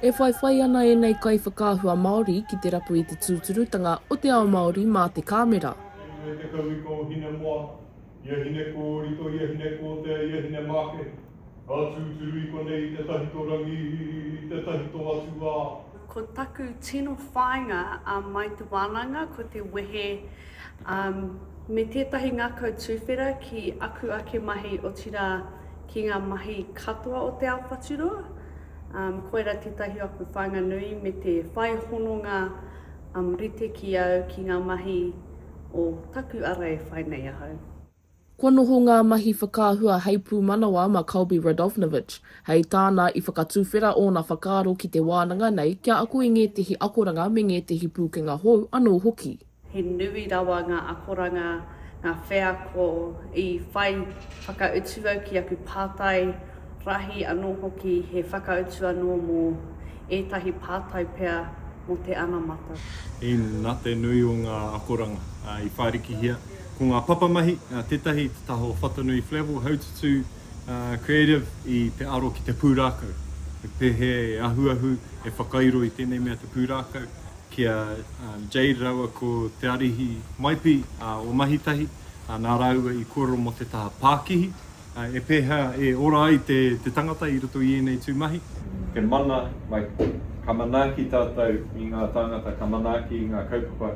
E whaiwhai ana e nei kai whakāhua Māori ki te rapu i te tūturutanga o te ao Māori mā te kāmera. E te kaui ko hine moa, ia hine ko rito, ia hine ko te, ia hine make. A tūturu i konei te tahito rangi, te tahito atua. Ko taku tino whāinga mai te wānanga, ko te wehe me tētahi ngā kau tūwhera ki aku ake mahi o tira ki ngā mahi katoa o te ao Whaturoa. Koera tētahi aku whāinga nui me te whai hononga rite ki au ki ngā mahi o taku ara e whainei ahau. Kua noho ngā mahi whakāhua hei pū manawa ma Kolby Radovnovich, hei tāna i whakatūwhera o nā whakaaro ki te wānanga nei kia aku i ngētehi akoranga me ngētehi pūkenga hou anō hoki. He nui rawa ngā akoranga, ngā wheako i whai whakautu au ki aku pātai rahi anō hoki he whakautu anō mō ētahi pātai pea mō te anamata. I nā te nui o ngā akoranga i whairiki hia. Ko ngā papamahi, tētahi te taho whatanui flevel, haututu, creative i te aro ki te pūrākau. E pehe e ahuahu, e whakairo i tēnei mea te pūrākau. Kia Jade raua ko te arihi maipi o mahitahi, nā raua i koro mo te taha Pākihi. E peha e ora ai te tangata i roto i enei tūmahi. Ke mana, ka manaaki tātou i ngā tangata, ka manaaki i ngā kaupapa.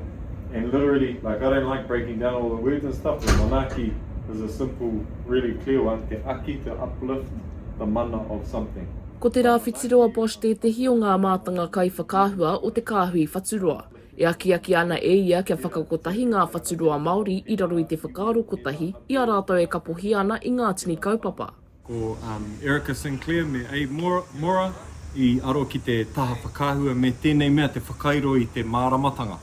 And literally, I don't like breaking down all the words and stuff, but manaaki is a simple, really clear one. Te aki, to uplift the mana of something. Ko te rā whitiroa Bosch te o ngā mātanga kai whakāhua o Te Kāhui Whaturoa. E aki ana e ia kia whakakotahi ngā Whaturoa Māori i raro i te whakaaro kotahi, i a rātou e kapohi ana i ngā tini kaupapa. Ko Erica Sinclair me A. Mora i aro ki te taha whakāhua me tēnei mea te whakairo i te māramatanga.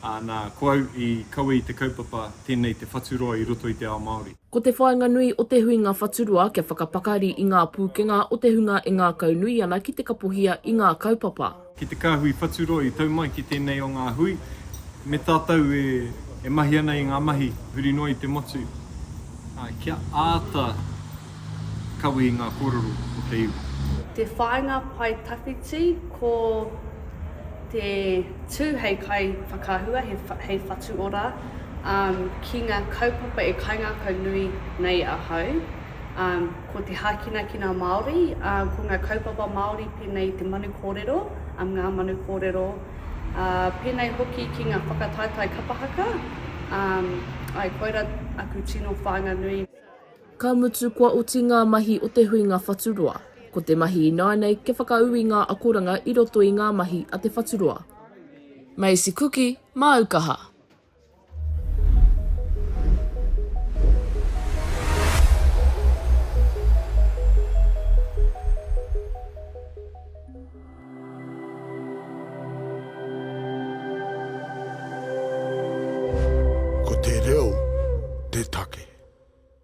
Nā koau i kaua i te kaupapa tēnei te Whaturoa i roto i te ao Māori. Ko te whāinga nui o Te Huinga Whaturoa kia whakapakari i ngā pūkenga o te hunga e ngā kau nui ana ki te kapohia i ngā kaupapa. Ki Te Kāhui Whaturoa i taumai ki tēnei o ngā hui, me tātou e mahi ana i ngā mahi, huri noi te motu. Kia āta kaua i ngā kōrero o te iwi. Te whāinga pai tawhiti ko te tū hei kai whakāhua, hei whatu ora, ki ngā kaupapa e kai ngā kau nui nei ahau. Ko te hākina ki ngā Māori, ko ngā kaupapa Māori pēnei te manu kōrero, ngā manu kōrero, pēnei hoki ki ngā whakataitai kapahaka, ai koira aku tino whāinga nui. Ka mutu kua oti ngā mahi o Te Huinga Whaturoa. Ko te mahi i nānei ke whakauwi ngā akoranga i roto i ngā mahi a te Whaturoa. Macie Kuki, mā Aukaha. Ko te reo, te taka.